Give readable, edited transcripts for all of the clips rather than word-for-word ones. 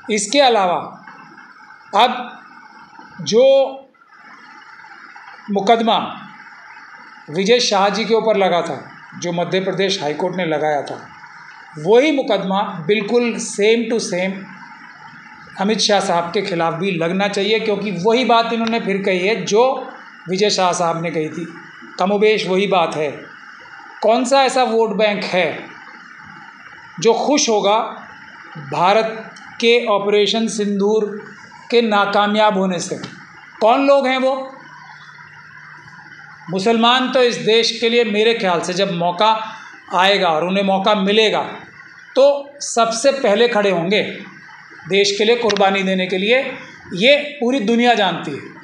इसके अलावा अब जो मुकदमा विजय शाह जी के ऊपर लगा था, जो मध्य प्रदेश हाईकोर्ट ने लगाया था, वही मुकदमा बिल्कुल same to same Amit Shah साहब के खिलाफ भी लगना चाहिए, क्योंकि वही बात इन्होंने फिर कही है जो विजय शाह साहब ने कही थी। कमोबेश वही बात है। कौन सा ऐसा वोट बैंक है जो खुश होगा भारत के ऑपरेशन सिंदूर के नाकामयाब होने से? कौन लोग हैं वो? मुसलमान तो इस देश के लिए मेरे ख्याल से जब मौका आएगा और उन्हें मौका मिलेगा तो सबसे पहले खड़े होंगे देश के लिए कुर्बानी देने के लिए। ये पूरी दुनिया जानती है।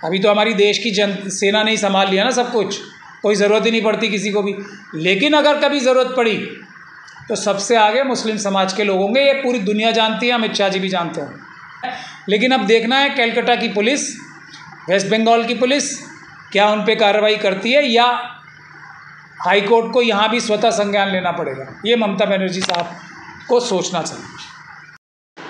अभी तो हमारी देश की सेना ने ही संभाल लिया ना सब कुछ, कोई ज़रूरत ही नहीं पड़ती किसी को भी। लेकिन अगर कभी ज़रूरत पड़ी तो सबसे आगे मुस्लिम समाज के लोग होंगे। ये पूरी दुनिया जानती है, अमित शाह जी भी जानते हैं। लेकिन अब देखना है कलकत्ता की पुलिस, वेस्ट बंगाल की पुलिस क्या उन पे कार्रवाई करती है, या हाई कोर्ट को यहाँ भी स्वतः संज्ञान लेना पड़ेगा। ये ममता बनर्जी साहब को सोचना चाहिए।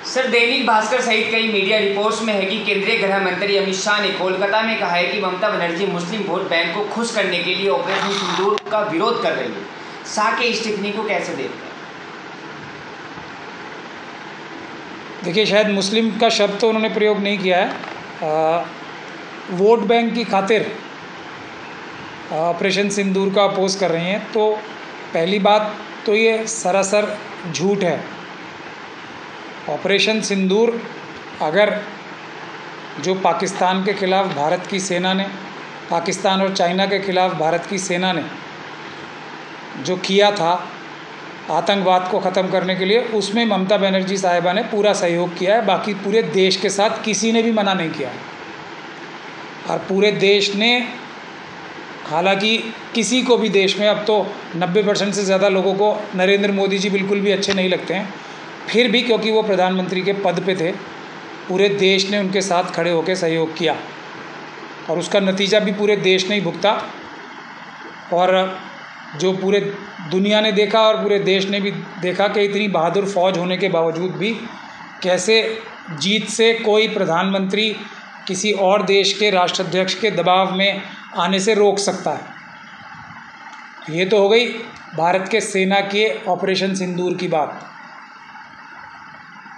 सर, दैनिक भास्कर सहित कई मीडिया रिपोर्ट्स में है कि केंद्रीय गृह मंत्री अमित शाह ने कोलकाता में कहा है कि ममता बनर्जी मुस्लिम वोट बैंक को खुश करने के लिए ऑपरेशन सिंदूर का विरोध कर रही है। शाह के इस टिप्पणी को कैसे देखते हैं? देखिए, शायद मुस्लिम का शब्द तो उन्होंने प्रयोग नहीं किया है। वोट बैंक की खातिर ऑपरेशन सिंदूर का अपोज कर रही हैं, तो पहली बात तो ये सरासर झूठ है। ऑपरेशन सिंदूर अगर जो पाकिस्तान के ख़िलाफ़ भारत की सेना ने, पाकिस्तान और चाइना के ख़िलाफ़ भारत की सेना ने जो किया था आतंकवाद को ख़त्म करने के लिए, उसमें ममता बनर्जी साहिबा ने पूरा सहयोग किया है। बाकी पूरे देश के साथ किसी ने भी मना नहीं किया। और पूरे देश ने, हालांकि किसी को भी देश में अब तो 90% से ज़्यादा लोगों को नरेंद्र मोदी जी बिल्कुल भी अच्छे नहीं लगते हैं, फिर भी क्योंकि वो प्रधानमंत्री के पद पे थे, पूरे देश ने उनके साथ खड़े होकर सहयोग किया और उसका नतीजा भी पूरे देश ने ही भुगता। और जो पूरे दुनिया ने देखा और पूरे देश ने भी देखा कि इतनी बहादुर फौज होने के बावजूद भी कैसे जीत से कोई प्रधानमंत्री किसी और देश के राष्ट्राध्यक्ष के दबाव में आने से रोक सकता है। ये तो हो गई भारत के सेना के ऑपरेशन सिंदूर की बात।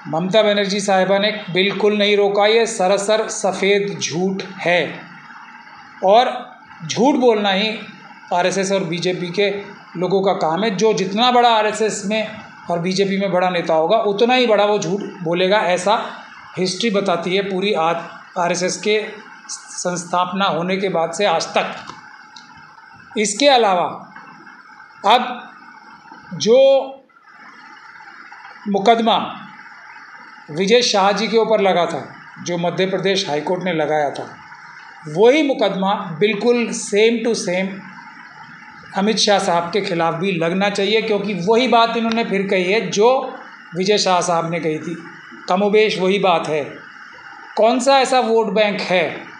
ममता बनर्जी साहिबा ने बिल्कुल नहीं रोका। ये सरासर सफ़ेद झूठ है, और झूठ बोलना ही आरएसएस और बीजेपी के लोगों का काम है। जो जितना बड़ा आरएसएस में और बीजेपी में बड़ा नेता होगा, उतना ही बड़ा वो झूठ बोलेगा, ऐसा हिस्ट्री बताती है पूरी आरएसएस के संस्थापना होने के बाद से आज तक। इसके अलावा अब जो मुकदमा विजय शाह जी के ऊपर लगा था, जो मध्य प्रदेश हाईकोर्ट ने लगाया था, वही मुकदमा बिल्कुल same to same Amit Shah साहब के खिलाफ भी लगना चाहिए, क्योंकि वही बात इन्होंने फिर कही है जो विजय शाह साहब ने कही थी। कमोबेश वही बात है। कौन सा ऐसा वोट बैंक है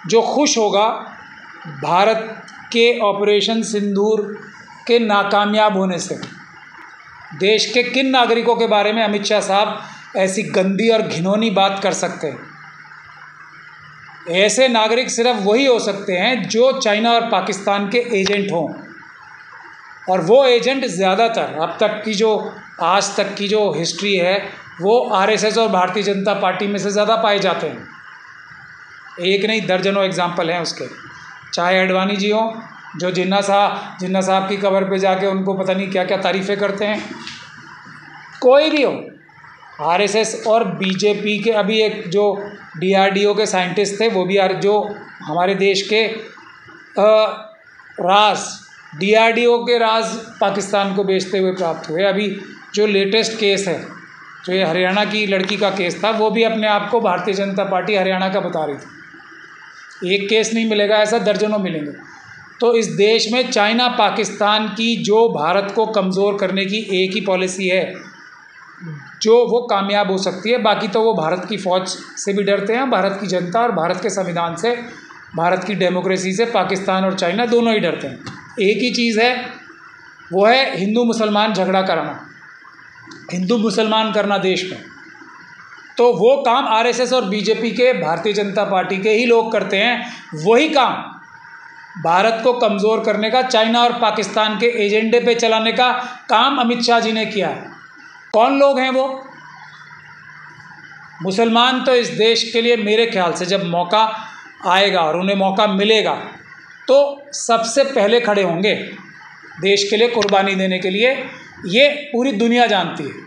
जो खुश होगा भारत के ऑपरेशन सिंदूर के नाकामयाब होने से? देश के किन नागरिकों के बारे में अमित शाह साहब ऐसी गंदी और घिनौनी बात कर सकते हैं? ऐसे नागरिक सिर्फ वही हो सकते हैं जो चाइना और पाकिस्तान के एजेंट हों, और वो एजेंट ज़्यादातर अब तक की जो आज तक की जो हिस्ट्री है वो आरएसएस और भारतीय जनता पार्टी में से ज़्यादा पाए जाते हैं। एक नहीं दर्जनों एग्जाम्पल हैं उसके। चाहे अडवाणी जी हों, जो जिन्ना साहब की कबर पे जाके उनको पता नहीं क्या क्या तारीफ़ें करते हैं, कोई भी हो, आरएसएस और बीजेपी के। अभी एक जो डीआरडीओ के साइंटिस्ट थे, वो भी जो हमारे देश के डीआरडीओ के राज पाकिस्तान को बेचते हुए प्राप्त हुए। अभी जो लेटेस्ट केस है, जो ये हरियाणा की लड़की का केस था, वो भी अपने आप को भारतीय जनता पार्टी हरियाणा का बता रही थी। एक केस नहीं मिलेगा, ऐसा दर्जनों मिलेंगे। तो इस देश में चाइना पाकिस्तान की जो भारत को कमज़ोर करने की एक ही पॉलिसी है जो वो कामयाब हो सकती है। बाकी तो वो भारत की फ़ौज से भी डरते हैं, भारत की जनता और भारत के संविधान से, भारत की डेमोक्रेसी से पाकिस्तान और चाइना दोनों ही डरते हैं। एक ही चीज़ है, वो है हिंदू मुसलमान झगड़ा कराना। हिंदू मुसलमान करना देश में, तो वो काम आरएसएस और बीजेपी के, भारतीय जनता पार्टी के ही लोग करते हैं। वही काम भारत को कमज़ोर करने का, चाइना और पाकिस्तान के एजेंडे पे चलाने का काम अमित शाह जी ने किया है। कौन लोग हैं वो? मुसलमान तो इस देश के लिए मेरे ख्याल से जब मौका आएगा और उन्हें मौका मिलेगा तो सबसे पहले खड़े होंगे देश के लिए कुर्बानी देने के लिए। ये पूरी दुनिया जानती है।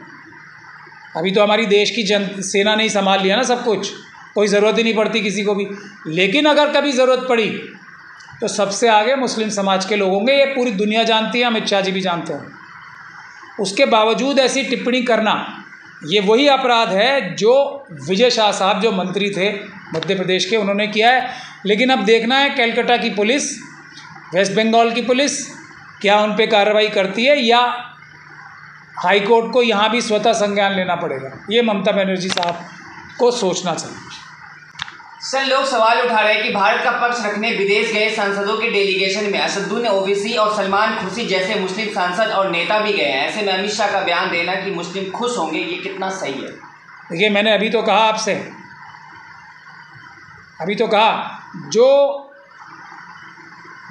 अभी तो हमारी देश की सेना ने ही संभाल लिया ना सब कुछ, कोई ज़रूरत ही नहीं पड़ती किसी को भी। लेकिन अगर कभी ज़रूरत पड़ी तो सबसे आगे मुस्लिम समाज के लोग होंगे। ये पूरी दुनिया जानती है, अमित शाह जी भी जानते हैं। उसके बावजूद ऐसी टिप्पणी करना ये वही अपराध है जो विजय शाह साहब, जो मंत्री थे मध्य प्रदेश के, उन्होंने किया है। लेकिन अब देखना है कलकत्ता की पुलिस, वेस्ट बंगाल की पुलिस क्या उन पे कार्रवाई करती है, या हाई कोर्ट को यहाँ भी स्वतः संज्ञान लेना पड़ेगा। ये ममता बनर्जी साहब को सोचना चाहिए। सर, लोग सवाल उठा रहे हैं कि भारत का पक्ष रखने विदेश गए सांसदों के डेलीगेशन में असदुद्दीन ओवैसी और सलमान खुर्शीद जैसे मुस्लिम सांसद और नेता भी गए हैं। ऐसे में अमित शाह का बयान देना कि मुस्लिम खुश होंगे, ये कितना सही है? देखिए, मैंने अभी तो कहा आपसे,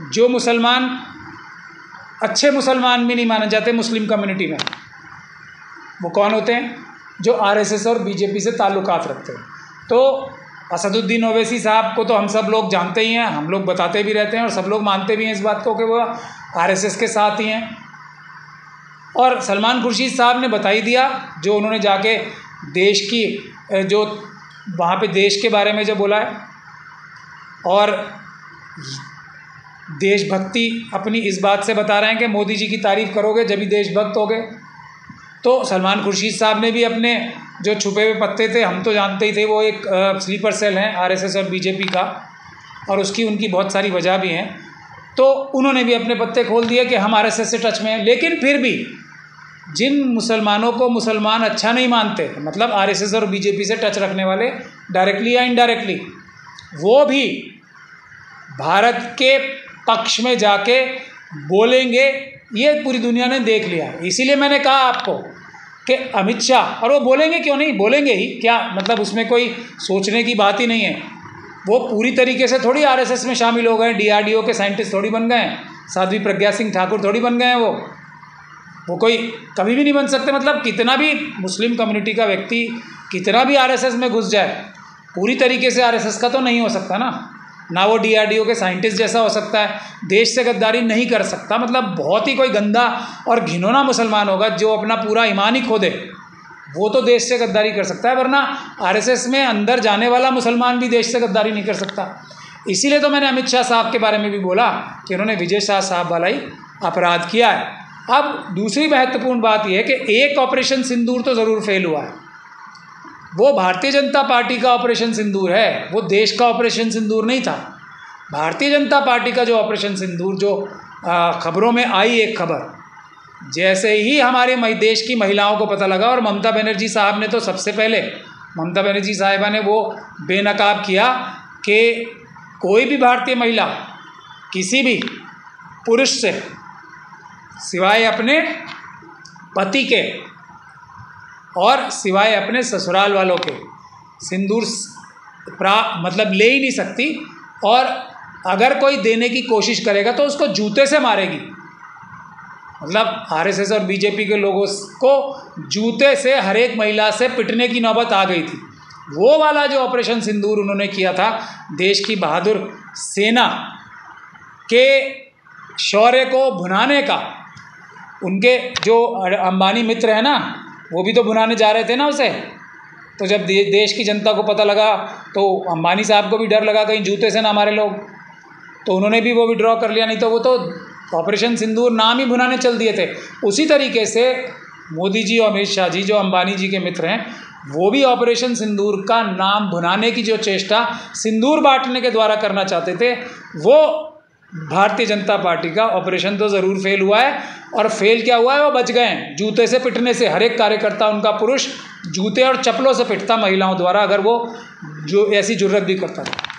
जो मुसलमान अच्छे मुसलमान भी नहीं माने जाते मुस्लिम कम्युनिटी में, वो कौन होते हैं? जो आरएसएस और बीजेपी से ताल्लुकात रखते हैं। तो असदुद्दीन ओवैसी साहब को तो हम सब लोग जानते ही हैं, हम लोग बताते भी रहते हैं और सब लोग मानते भी हैं इस बात को कि वो आरएसएस के साथ ही हैं। और सलमान खुर्शीद साहब ने बता ही दिया, जो उन्होंने जाके देश की, जो वहाँ पे देश के बारे में जो बोला है और देशभक्ति अपनी इस बात से बता रहे हैं कि मोदी जी की तारीफ़ करोगे जब ही देशभक्त होगे। तो सलमान खुर्शीद साहब ने भी अपने जो छुपे हुए पत्ते थे, हम तो जानते ही थे, वो एक स्लीपर सेल हैं आरएसएस और बीजेपी का, और उसकी उनकी बहुत सारी वजह भी हैं। तो उन्होंने भी अपने पत्ते खोल दिए कि हम आरएसएस से टच में हैं। लेकिन फिर भी जिन मुसलमानों को मुसलमान अच्छा नहीं मानते, मतलब आरएसएस और बीजेपी से टच रखने वाले डायरेक्टली या इनडायरेक्टली, वो भी भारत के पक्ष में जाके बोलेंगे। ये पूरी दुनिया ने देख लिया है। इसीलिए मैंने कहा आपको कि अमित शाह, और वो बोलेंगे, क्यों नहीं बोलेंगे ही, क्या मतलब उसमें कोई सोचने की बात ही नहीं है। वो पूरी तरीके से थोड़ी आरएसएस में शामिल हो गए, डीआरडीओ के साइंटिस्ट थोड़ी बन गए हैं, साध्वी प्रज्ञा सिंह ठाकुर थोड़ी बन गए हैं। वो कोई कभी भी नहीं बन सकते। मतलब कितना भी मुस्लिम कम्युनिटी का व्यक्ति कितना भी आरएसएस में घुस जाए, पूरी तरीके से आरएसएस का तो नहीं हो सकता ना वो डीआरडीओ के साइंटिस्ट जैसा हो सकता है, देश से गद्दारी नहीं कर सकता। मतलब बहुत ही कोई गंदा और घिनौना मुसलमान होगा जो अपना पूरा ईमान ही खो दे, वो तो देश से गद्दारी कर सकता है, वरना आरएसएस में अंदर जाने वाला मुसलमान भी देश से गद्दारी नहीं कर सकता। इसीलिए तो मैंने अमित शाह साहब के बारे में भी बोला कि उन्होंने विजय शाह साहब वाला ही अपराध किया है। अब दूसरी महत्वपूर्ण बात यह है कि एक ऑपरेशन सिंदूर तो ज़रूर फेल हुआ है। वो भारतीय जनता पार्टी का ऑपरेशन सिंदूर है, वो देश का ऑपरेशन सिंदूर नहीं था। भारतीय जनता पार्टी का जो ऑपरेशन सिंदूर, जो खबरों में आई एक खबर, जैसे ही हमारे देश की महिलाओं को पता लगा, और ममता बनर्जी साहब ने तो सबसे पहले, ममता बनर्जी साहिबा ने वो बेनकाब किया कि कोई भी भारतीय महिला किसी भी पुरुष से सिवाय अपने पति के और सिवाय अपने ससुराल वालों के सिंदूर मतलब ले ही नहीं सकती, और अगर कोई देने की कोशिश करेगा तो उसको जूते से मारेगी। मतलब आरएसएस और बीजेपी के लोगों को जूते से हर एक महिला से पिटने की नौबत आ गई थी। वो वाला जो ऑपरेशन सिंदूर उन्होंने किया था, देश की बहादुर सेना के शौर्य को भुनाने का, उनके जो अंबानी मित्र हैं ना, वो भी तो भुनाने जा रहे थे ना उसे। तो जब देश की जनता को पता लगा तो अंबानी साहब को भी डर लगा कहीं जूते से ना मारे लोग, तो उन्होंने भी वो विड्रॉ कर लिया, नहीं तो वो तो ऑपरेशन सिंदूर नाम ही भुनाने चल दिए थे। उसी तरीके से मोदी जी और अमित शाह जी, जो अंबानी जी के मित्र हैं, वो भी ऑपरेशन सिंदूर का नाम भुनाने की जो चेष्टा सिंदूर बांटने के द्वारा करना चाहते थे, वो भारतीय जनता पार्टी का ऑपरेशन तो ज़रूर फेल हुआ है। और फेल क्या हुआ है, वो बच गए हैं जूते से पिटने से। हर एक कार्यकर्ता उनका पुरुष जूते और चप्पलों से पिटता महिलाओं द्वारा, अगर वो जो ऐसी जुर्रत भी करता था।